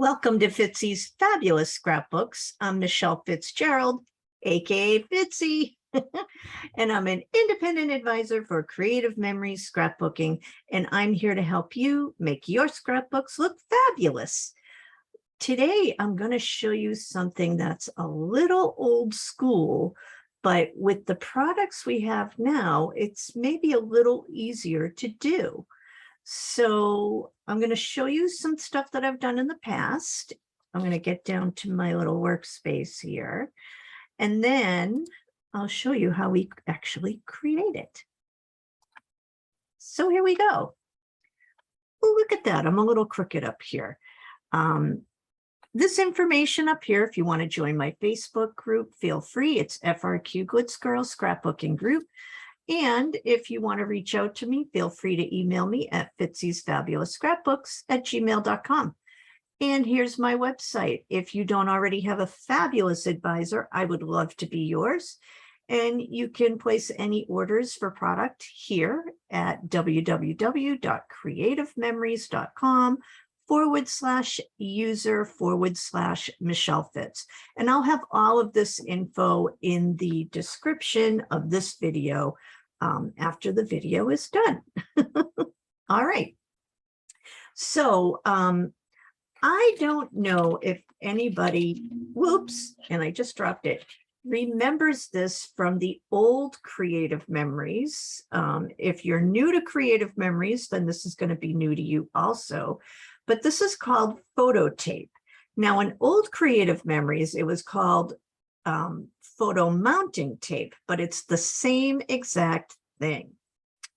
Welcome to Fitzy's Fabulous Scrapbooks. I'm Michelle Fitzgerald, aka Fitzy, and I'm an independent advisor for Creative Memories Scrapbooking, and I'm here to help you make your scrapbooks look fabulous. Today, I'm going to show you something that's a little old school, but with the products we have now, it's maybe a little easier to do. So I'm going to show you some stuff that I've done in the past. I'm going to get down to my little workspace here, and then I'll show you how we actually create it. So here we go. Oh, look at that. I'm a little crooked up here. This information up here, if you want to join my Facebook group, feel free. It's FRQ Glitz Girls Scrapbooking Group. And if you want to reach out to me, feel free to email me at fitzysfabulousscrapbooks@gmail.com. And here's my website. If you don't already have a fabulous advisor, I would love to be yours. And you can place any orders for product here at www.creativememories.com/user/Michelle Fitz. And I'll have all of this info in the description of this video after the video is done. All right. So I don't know if anybody, whoops, and I just dropped it, remembers this from the old Creative Memories. If you're new to Creative Memories, then this is going to be new to you also. But this is called photo tape. Now, in old Creative Memories, it was called photo mounting tape, but it's the same exact thing.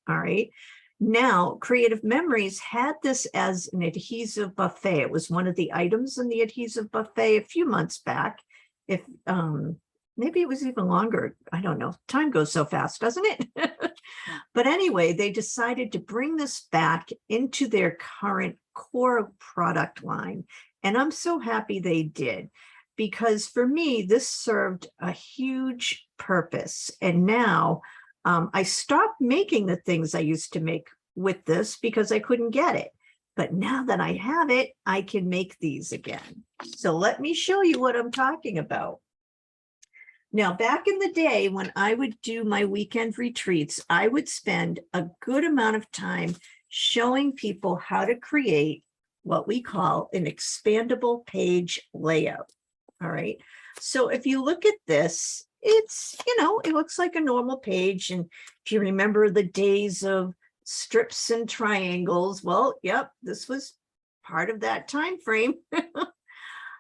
All right. Now, Creative Memories had this as an adhesive buffet. It was one of the items in the adhesive buffet a few months back. If maybe it was even longer. I don't know. Time goes so fast, doesn't it? But anyway, they decided to bring this back into their current core product line. And I'm so happy they did, because for me, this served a huge purpose. And now I stopped making the things I used to make with this because I couldn't get it. But now that I have it, I can make these again. So let me show you what I'm talking about. Now, back in the day when I would do my weekend retreats, I would spend a good amount of time showing people how to create what we call an expandable page layout. All right. So if you look at this, it's, it looks like a normal page. And if you remember the days of strips and triangles, well, yep, this was part of that time frame.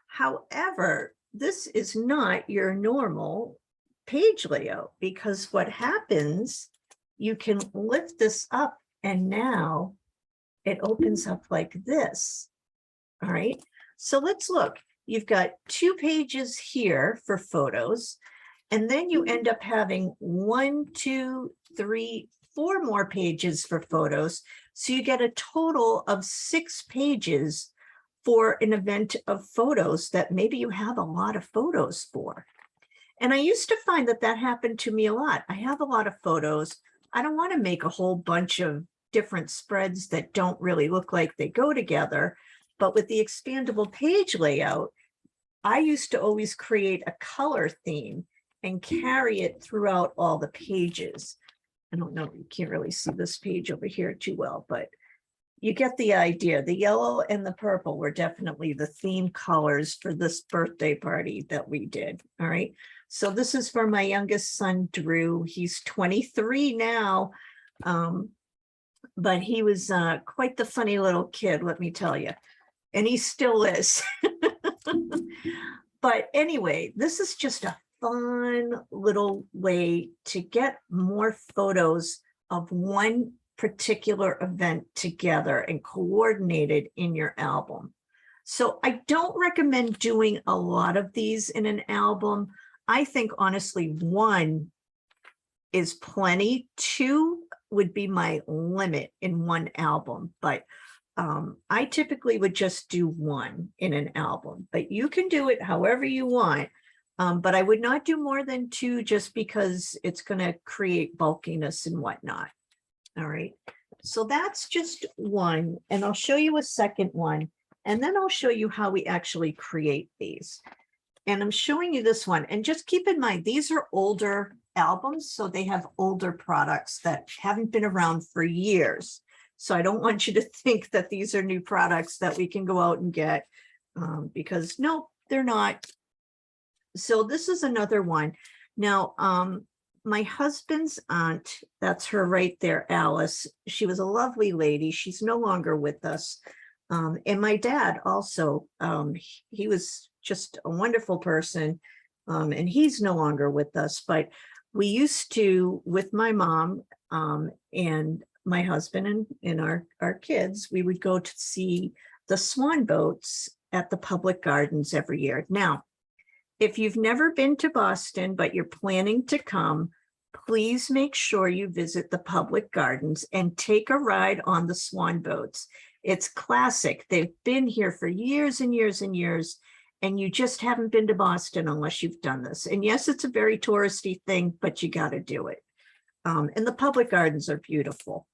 However, this is not your normal page layout, because what happens, you can lift this up and now it opens up like this. All right. So let's look. You've got 2 pages here for photos, and then you end up having 1, 2, 3, 4 more pages for photos. So you get a total of 6 pages for an event of photos that maybe you have a lot of photos for. And I used to find that that happened to me a lot. I have a lot of photos. I don't want to make a whole bunch of different spreads that don't really look like they go together. But with the expandable page layout, I used to always create a color theme and carry it throughout all the pages. I don't know, you can't really see this page over here too well, but you get the idea. The yellow and the purple were definitely the theme colors for this birthday party that we did. All right. So this is for my youngest son, Drew. He's 23 now. But he was quite the funny little kid, let me tell you. And he still is. But anyway, this is just a fun little way to get more photos of one particular event together and coordinated in your album. So I don't recommend doing a lot of these in an album. I think honestly, 1 is plenty. 2 would be my limit in one album, but I typically would just do 1 in an album, but you can do it however you want. But I would not do more than 2 just because it's going to create bulkiness and whatnot. All right. So that's just one. And I'll show you a second one And then I'll show you how we actually create these. And I'm showing you this one. And just keep in mind, these are older albums, so they have older products that haven't been around for years. So I don't want you to think that these are new products that we can go out and get, because no, they're not. So this is another one. Now, my husband's aunt, that's her right there, Alice. She was a lovely lady. She's no longer with us. And my dad also, he was just a wonderful person, and he's no longer with us. But we used to, with my mom and my husband and our kids, we would go to see the swan boats at the public gardens every year. Now, if you've never been to Boston, but you're planning to come, please make sure you visit the public gardens and take a ride on the swan boats. It's classic. They've been here for years and years and years, and you just haven't been to Boston unless you've done this. And yes, it's a very touristy thing, but you got to do it. And the public gardens are beautiful.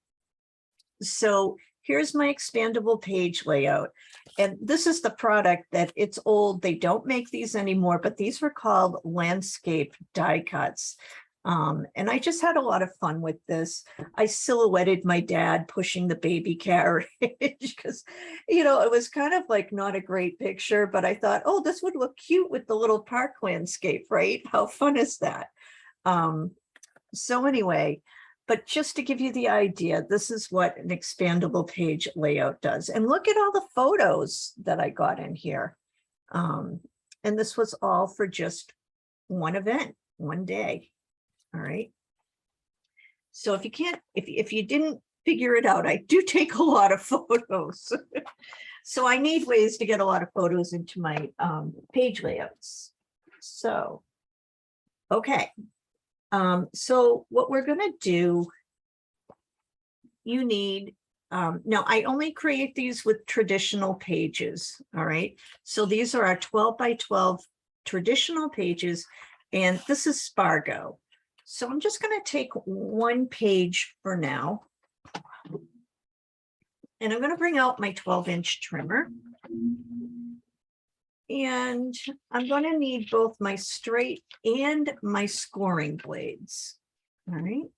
So here's my expandable page layout. And this is the product that it's old. They don't make these anymore, but these were called landscape die cuts. And I just had a lot of fun with this. I silhouetted my dad pushing the baby carriage because, you know, it was kind of like not a great picture, but I thought, oh, this would look cute with the little park landscape, right? How fun is that? So anyway, but just to give you the idea, this is what an expandable page layout does. And look at all the photos that I got in here. And this was all for just one event, one day. All right. So if you can't, if you didn't figure it out, I do take a lot of photos. So I need ways to get a lot of photos into my page layouts. So, okay. So what we're going to do, you need, now I only create these with traditional pages. All right. So these are our 12 by 12 traditional pages, and this is Spargo. So I'm just going to take one page for now, and I'm going to bring out my 12-inch trimmer. And I'm going to need both my straight and my scoring blades. All right.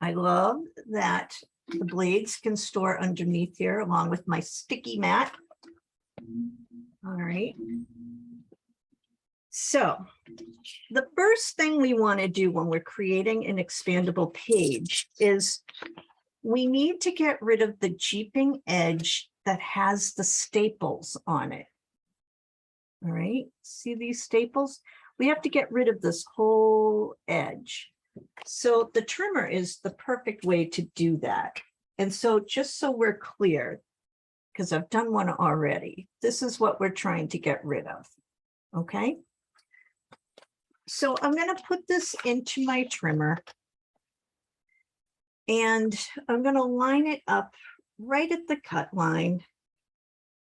I love that the blades can store underneath here along with my sticky mat. All right. So the first thing we want to do when we're creating an expandable page is we need to get rid of the jeeping edge that has the staples on it. All right, see these staples? We have to get rid of this whole edge. So the trimmer is the perfect way to do that. And so just so we're clear, because I've done one already, this is what we're trying to get rid of. Okay. So I'm going to put this into my trimmer, and I'm going to line it up right at the cut line.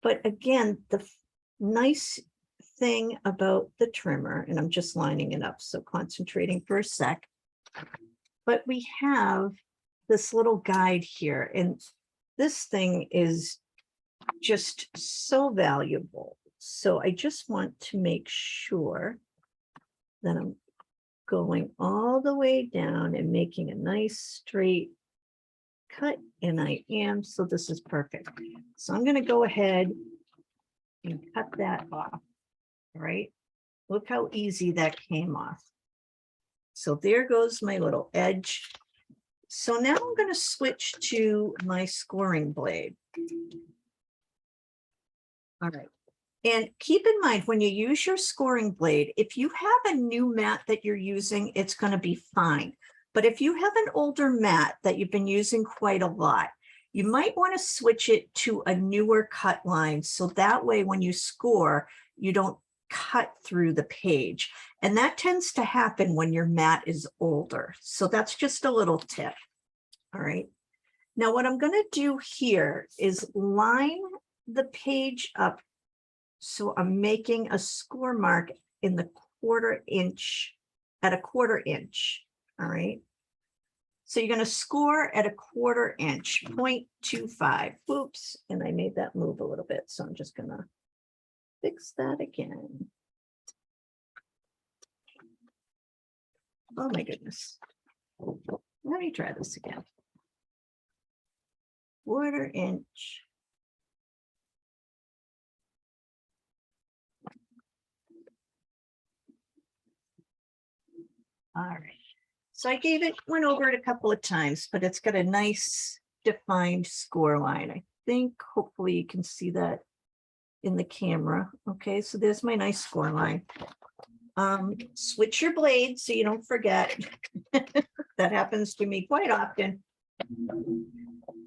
But again, the nice thing about the trimmer, and I'm just lining it up, so concentrating for a sec, but we have this little guide here, and this thing is just so valuable. So I just want to make sure that I'm going all the way down and making a nice straight cut, and I am, so this is perfect. So I'm going to go ahead and cut that off. All right, look how easy that came off. So there goes my little edge. So now I'm going to switch to my scoring blade. All right. And keep in mind, when you use your scoring blade, if you have a new mat that you're using, it's going to be fine. But if you have an older mat that you've been using quite a lot, you might want to switch it to a newer cut line. So that way, when you score, you don't cut through the page. And that tends to happen when your mat is older. So that's just a little tip. All right. Now, what I'm going to do here is line the page up. So I'm making a score mark in the 1/4 inch, at a 1/4 inch. All right. So you're going to score at 1/4 inch, 0.25. Oops, and I made that move a little bit. So I'm just going to fix that again. Oh my goodness. Let me try this again. 1/4 inch. All right. So I went over it a couple of times, but it's got a nice defined score line. I think hopefully you can see that in the camera. Okay, so there's my nice score line. Switch your blade so you don't forget. That happens to me quite often.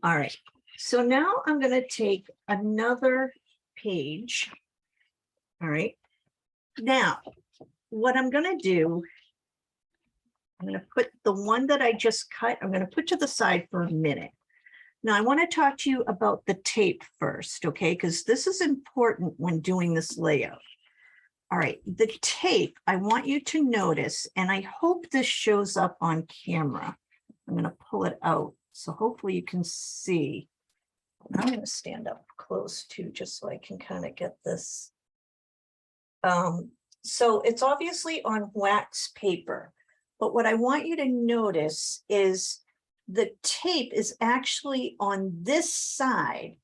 All right, so now I'm going to take another page. All right, now what I'm going to do, I'm going to put the one that I just cut, I'm going to put to the side for a minute. Now I want to talk to you about the tape first, okay? Because this is important when doing this layout. All right, the tape, I want you to notice, and I hope this shows up on camera. I'm going to pull it out, so hopefully you can see. I'm going to stand up close too, just so I can kind of get this. So it's obviously on wax paper, but what I want you to notice is the tape is actually on this side.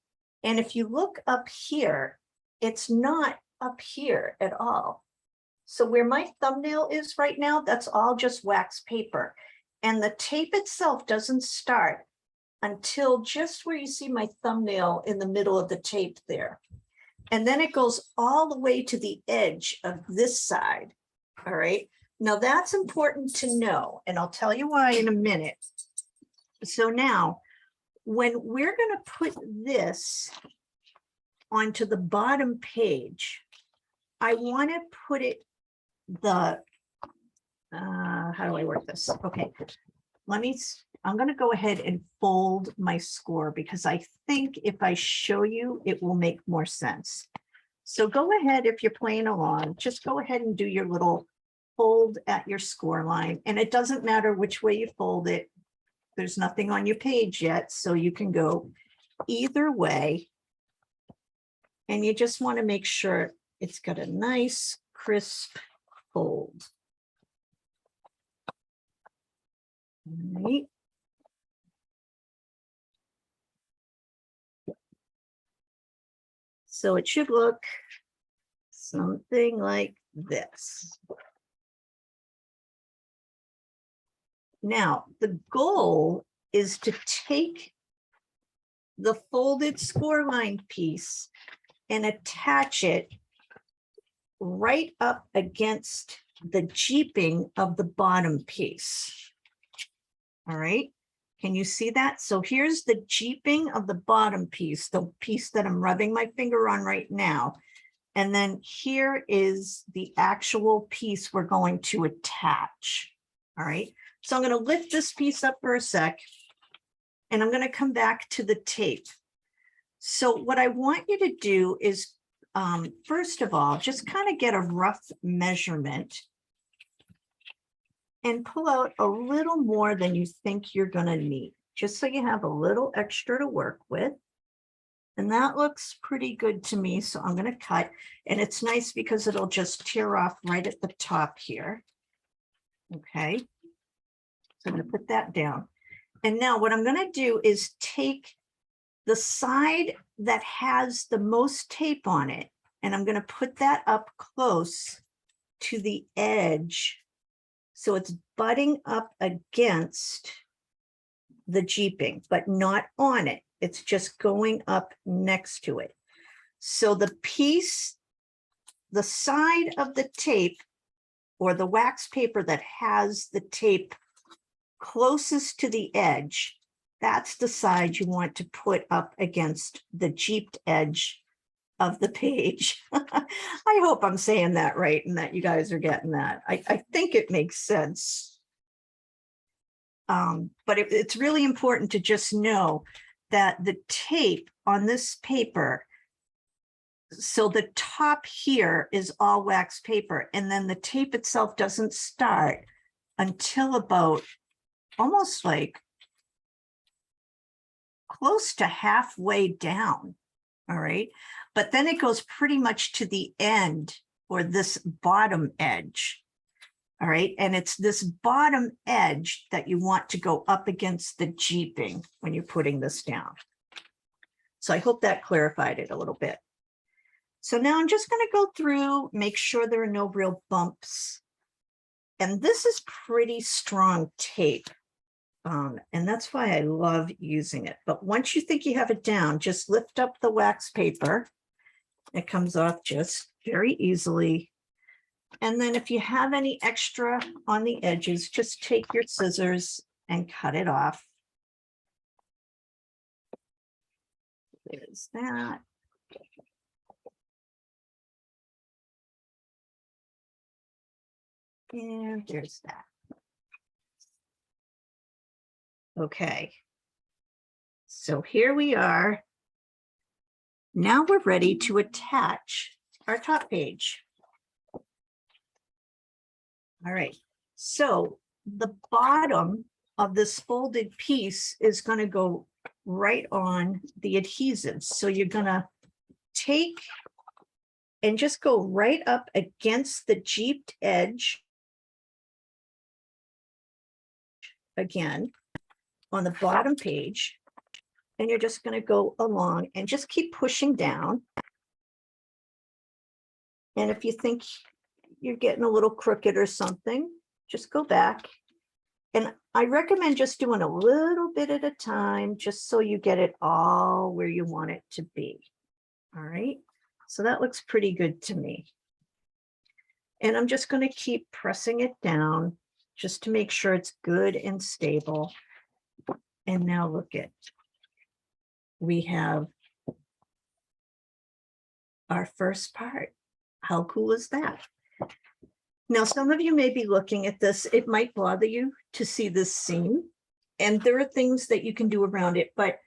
And if you look up here, it's not up here at all. So where my thumbnail is right now, that's all just wax paper. And the tape itself doesn't start until just where you see my thumbnail in the middle of the tape there. And then it goes all the way to the edge of this side. All right. Now that's important to know, and I'll tell you why in a minute. So now, when we're going to put this onto the bottom page, I want to put it how do I work this? Okay, I'm going to go ahead and fold my score because I think if I show you, it will make more sense. So go ahead, if you're playing along, just go ahead and do your little fold at your score line. And it doesn't matter which way you fold it. There's nothing on your page yet, so you can go either way. And you just want to make sure it's got a nice, crisp fold. All right. So it should look something like this. Now, the goal is to take the folded score line piece and attach it right up against the jeeping of the bottom piece. All right, can you see that? So here's the jeeping of the bottom piece, the piece that I'm rubbing my finger on right now. And then here is the actual piece we're going to attach. All right, so I'm going to lift this piece up for a sec, and I'm going to come back to the tape. So what I want you to do is, first of all, just kind of get a rough measurement and pull out a little more than you think you're going to need, just so you have a little extra to work with. And that looks pretty good to me, so I'm going to cut. And it's nice because it'll just tear off right at the top here. Okay, so I'm going to put that down. And now what I'm going to do is take the side that has the most tape on it, and I'm going to put that up close to the edge. So it's butting up against the jeeping, but not on it. It's just going up next to it. So the piece, the side of the tape or the wax paper that has the tape closest to the edge, that's the side you want to put up against the jeeped edge of the page. I hope I'm saying that right and that you guys are getting that. I think it makes sense. But it's really important to just know that the tape on this paper, so the top here is all wax paper, and then the tape itself doesn't start until about almost like close to halfway down. All right. But then it goes pretty much to the end or this bottom edge. All right. And it's this bottom edge that you want to go up against the jeeping when you're putting this down. So I hope that clarified it a little bit. So now I'm just going to go through, make sure there are no real bumps. And this is pretty strong tape. And that's why I love using it. But once you think you have it down, just lift up the wax paper. It comes off just very easily. And then if you have any extra on the edges, just take your scissors and cut it off. There's that. And there's that. Okay. So here we are. Now we're ready to attach our top page. All right. So the bottom of this folded piece is going to go right on the adhesive. So you're going to take and just go right up against the jeeped edge again on the bottom page. And you're just going to go along and just keep pushing down. And if you think you're getting a little crooked or something, just go back. And I recommend just doing a little bit at a time, just so you get it all where you want it to be. All right. So that looks pretty good to me. And I'm just going to keep pressing it down just to make sure it's good and stable. And now look at, we have our first part. How cool is that? Now, some of you may be looking at this. It might bother you to see this seam, and there are things that you can do around it, but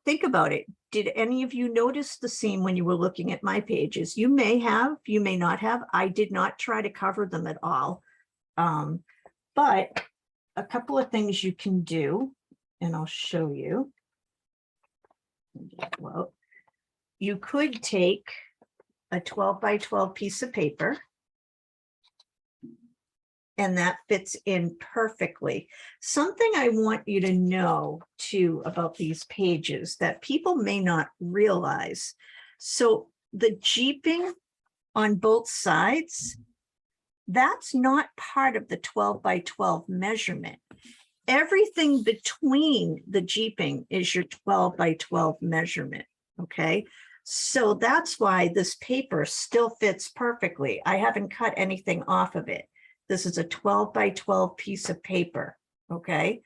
think about it. Did any of you notice the seam when you were looking at my pages? You may have, you may not have. I did not try to cover them at all. But a couple of things you can do, and I'll show you. Well, you could take a 12 by 12 piece of paper, and that fits in perfectly. Something I want you to know too about these pages that people may not realize. So the jeeping on both sides, that's not part of the 12 by 12 measurement. Everything between the jeeping is your 12 by 12 measurement, okay? So that's why this paper still fits perfectly. I haven't cut anything off of it. This is a 12 by 12 piece of paper, okay?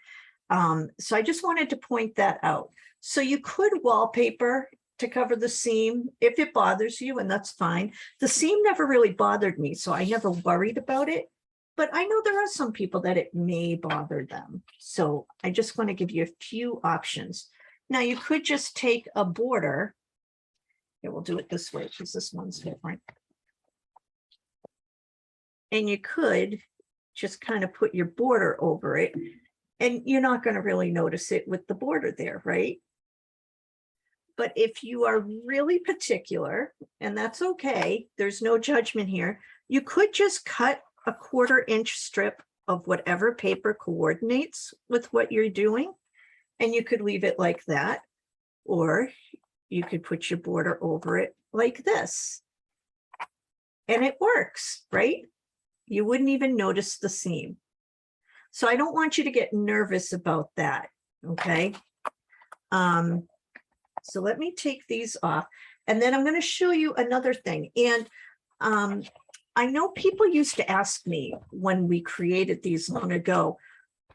So I just wanted to point that out. So you could wallpaper to cover the seam if it bothers you, and that's fine. The seam never really bothered me, so I never worried about it. But I know there are some people that it may bother them. So I just want to give you a few options. Now you could just take a border. Yeah, we'll do it this way because this one's different. And you could just kind of put your border over it, and you're not going to really notice it with the border there, right? But if you are really particular, and that's okay, there's no judgment here, you could just cut a 1/4 inch strip of whatever paper coordinates with what you're doing, and you could leave it like that, or you could put your border over it like this, and it works, right? You wouldn't even notice the seam. So I don't want you to get nervous about that, okay? So let me take these off, and then I'm going to show you another thing. And I know people used to ask me when we created these long ago,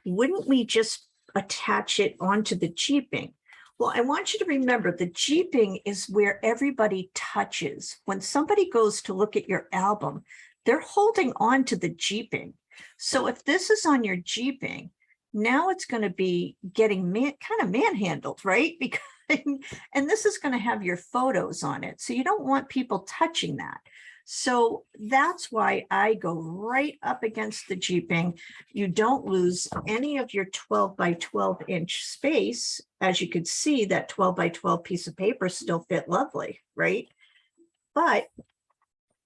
wouldn't we just attach it onto the jeeping? Well, I want you to remember the jeeping is where everybody touches. When somebody goes to look at your album, they're holding on to the jeeping. So if this is on your jeeping, now it's going to be getting kind of manhandled, right? Because, and this is going to have your photos on it. So you don't want people touching that. So that's why I go right up against the jeeping. You don't lose any of your 12 by 12 inch space. As you could see, that 12 by 12 piece of paper still fit lovely, right? But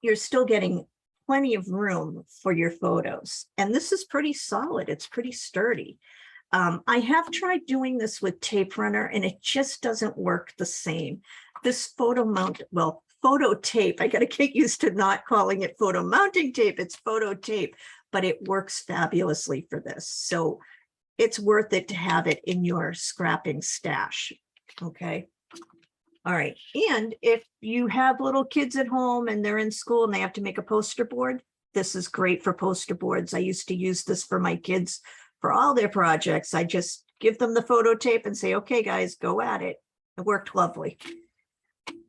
you're still getting plenty of room for your photos. And this is pretty solid. It's pretty sturdy. I have tried doing this with tape runner and it just doesn't work the same. This photo mount, well, photo tape, I got to get used to not calling it photo mounting tape. It's photo tape, but it works fabulously for this. So it's worth it to have it in your scrapping stash. Okay. All right. And if you have little kids at home and they're in school and they have to make a poster board, this is great for poster boards. I used to use this for my kids for all their projects. I just give them the photo tape and say, okay, guys, go at it. It worked lovely.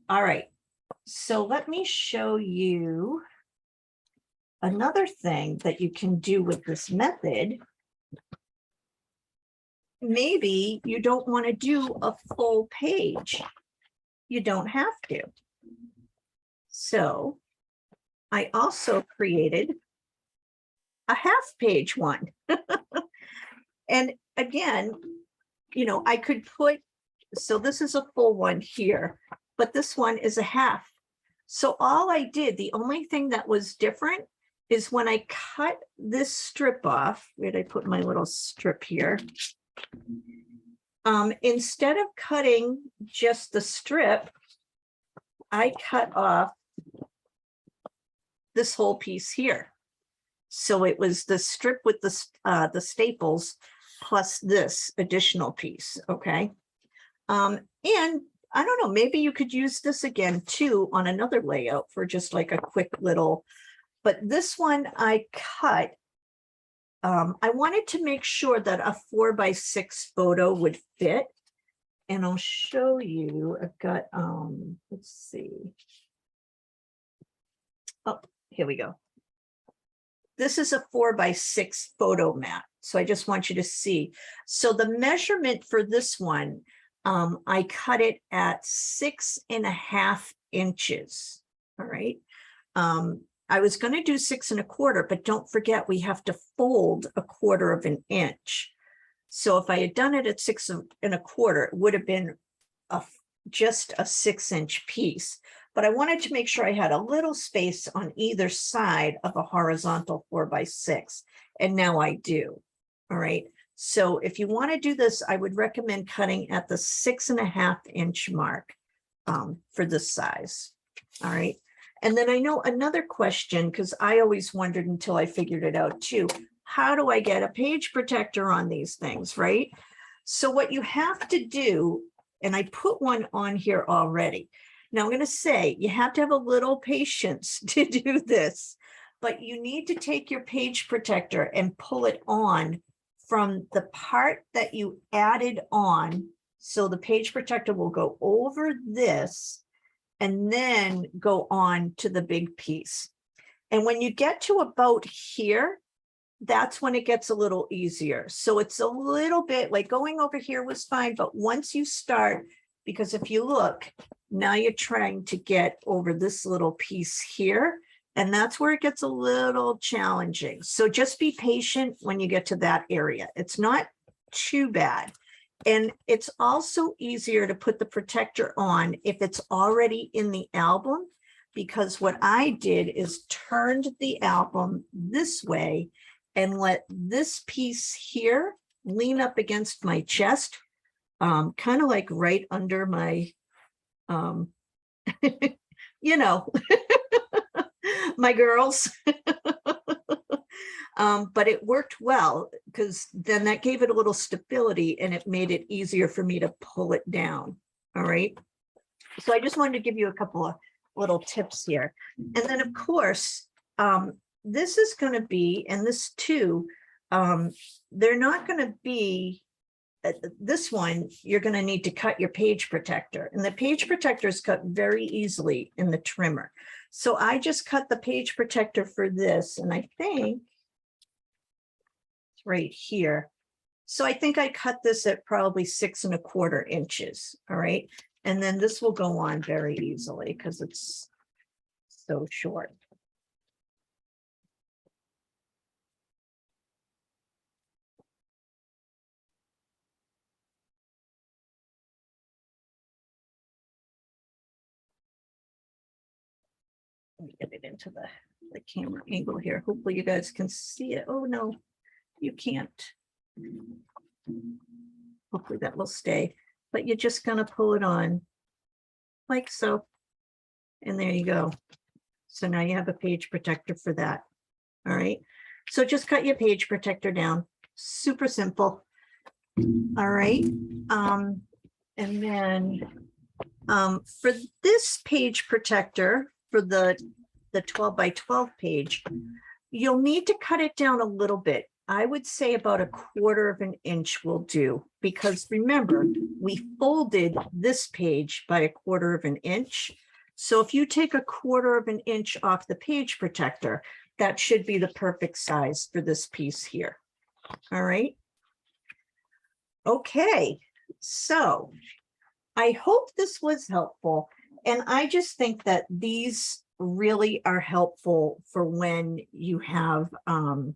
All right. So let me show you another thing that you can do with this method. Maybe you don't want to do a full page. You don't have to. So I also created a half page one. And again, you know, I could put, so this is a full one here, but this one is a half. So all I did, the only thing that was different is when I cut this strip off, where did I put my little strip here? Instead of cutting just the strip, I cut off this whole piece here. So it was the strip with the staples plus this additional piece, okay? And I don't know, maybe you could use this again too on another layout for just like a quick little, but this one I cut. I wanted to make sure that a 4x6 photo would fit. And I'll show you, I've got, let's see. Oh, here we go. This is a 4x6 photo mat. So I just want you to see. So the measurement for this one, I cut it at 6.5 inches. All right. I was going to do 6 1/4, but don't forget we have to fold 1/4 of an inch. So if I had done it at 6 1/4, it would have been just a 6-inch piece. But I wanted to make sure I had a little space on either side of a horizontal 4x6. And now I do. All right. So if you want to do this, I would recommend cutting at the 6.5 inch mark for this size. All right. And then I know another question, because I always wondered until I figured it out too, how do I get a page protector on these things, right? So what you have to do, and I put one on here already. Now I'm going to say you have to have a little patience to do this, but you need to take your page protector and pull it on from the part that you added on. So the page protector will go over this and then go on to the big piece. And when you get to about here, that's when it gets a little easier. So it's a little bit like going over here was fine, but once you start, because if you look, now you're trying to get over this little piece here, and that's where it gets a little challenging. So just be patient when you get to that area. It's not too bad. And it's also easier to put the protector on if it's already in the album, because what I did is turned the album this way and let this piece here lean up against my chest, kind of like right under my, you know, my girls. But it worked well because then that gave it a little stability and it made it easier for me to pull it down. All right. So I just wanted to give you a couple of little tips here. And then of course, this is going to be, and this too, they're not going to be, this one, you're going to need to cut your page protector, and the page protector is cut very easily in the trimmer. So I just cut the page protector for this, and I think it's right here. So I think I cut this at probably 6 1/4 inches. All right. And then this will go on very easily because it's so short. Let me get it into the camera angle here. Hopefully you guys can see it. Oh no, you can't. Hopefully that will stay, but you're just gonna pull it on like so. And there you go. So now you have a page protector for that. All right. So just cut your page protector down. Super simple. All right. And then for this page protector, for the 12 by 12 page, you'll need to cut it down a little bit. I would say about 1/4 of an inch will do, because remember, we folded this page by 1/4 of an inch. So if you take 1/4 of an inch off the page protector, that should be the perfect size for this piece here. All right. Okay, so I hope this was helpful. And I just think that these really are helpful for when you have a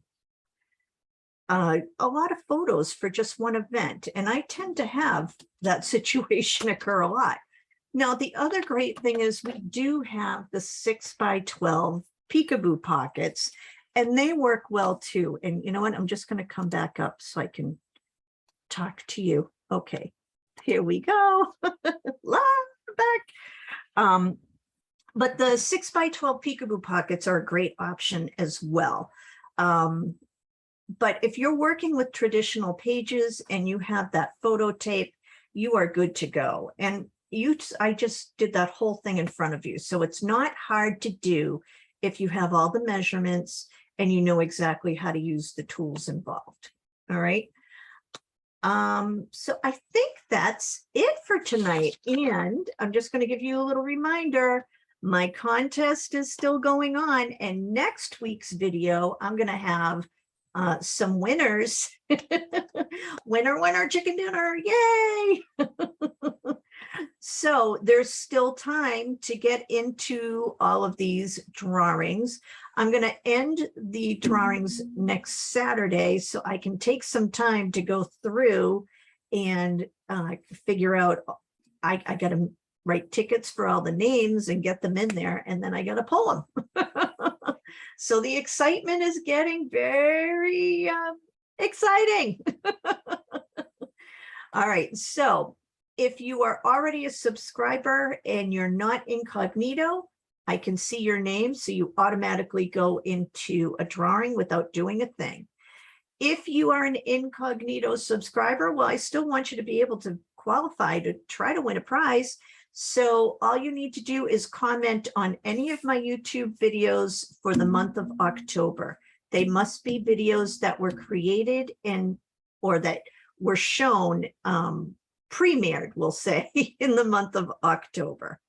lot of photos for just one event. And I tend to have that situation occur a lot. Now, the other great thing is we do have the 6 by 12 peekaboo pockets, and they work well too. And you know what? I'm just going to come back up so I can talk to you. Okay, here we go. Back. But the 6 by 12 peekaboo pockets are a great option as well. But if you're working with traditional pages and you have that photo tape, you are good to go. And I just did that whole thing in front of you. So it's not hard to do if you have all the measurements and you know exactly how to use the tools involved. All right. So I think that's it for tonight. And I'm just going to give you a little reminder. My contest is still going on. And next week's video, I'm going to have some winners. Winner, chicken dinner. Yay. So there's still time to get into all of these drawings. I'm going to end the drawings next Saturday so I can take some time to go through and figure out. I got to write tickets for all the names and get them in there, and then I got to pull them. So the excitement is getting very exciting. All right, so if you are already a subscriber and you're not incognito, I can see your name, so you automatically go into a drawing without doing a thing. If you are an incognito subscriber, well, I still want you to be able to qualify to try to win a prize. So all you need to do is comment on any of my YouTube videos for the month of October. They must be videos that were created or that were shown, premiered, we'll say, in the month of October.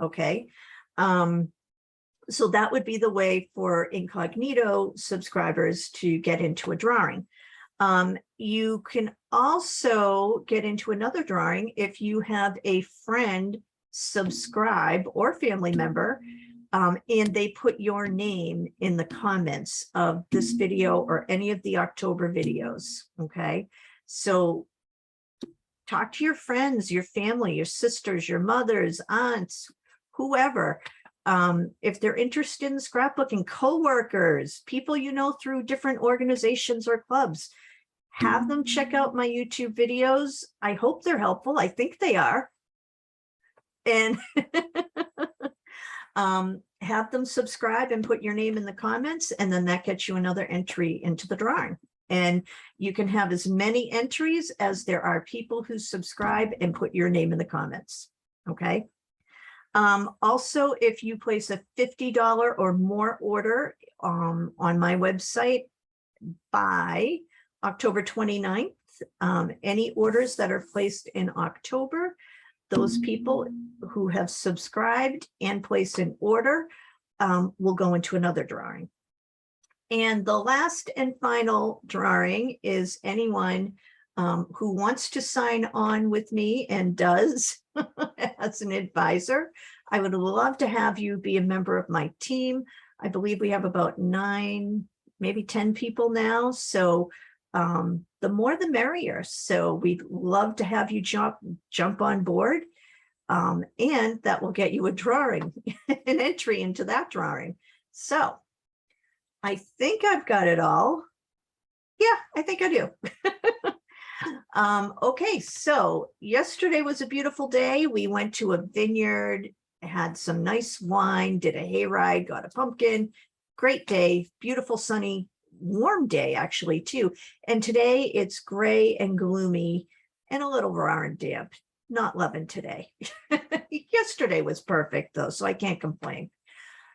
Okay. So that would be the way for incognito subscribers to get into a drawing. You can also get into another drawing if you have a friend subscribe or family member, and they put your name in the comments of this video or any of the October videos. Okay. So talk to your friends, your family, your sisters, your mothers, aunts, whoever. If they're interested in scrapbooking, coworkers, people you know through different organizations or clubs, have them check out my YouTube videos. I hope they're helpful. I think they are. And have them subscribe and put your name in the comments, and then that gets you another entry into the drawing. And you can have as many entries as there are people who subscribe and put your name in the comments. Okay. Also, if you place a $50 or more order on my website by October 29th, any orders that are placed in October, those people who have subscribed and placed an order will go into another drawing. And the last and final drawing is anyone who wants to sign on with me and does as an advisor, I would love to have you be a member of my team. I believe we have about 9, maybe 10 people now. So the more the merrier. So we'd love to have you jump on board. And that will get you a drawing, an entry into that drawing. So I think I've got it all. Yeah, I think I do. Okay, so yesterday was a beautiful day. We went to a vineyard, had some nice wine, did a hayride, got a pumpkin. Great day, beautiful, sunny, warm day actually too. And today it's gray and gloomy and a little raw and damp. Not loving today. Yesterday was perfect though, so I can't complain.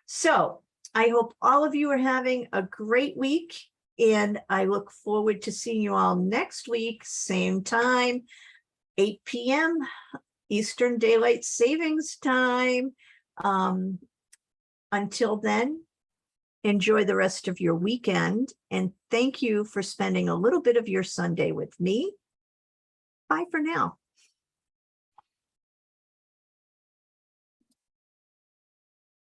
So I hope all of you are having a great week, and I look forward to seeing you all next week, same time, 8 p.m. Eastern Daylight Savings Time. Until then, enjoy the rest of your weekend, and thank you for spending a little bit of your Sunday with me. Bye for now.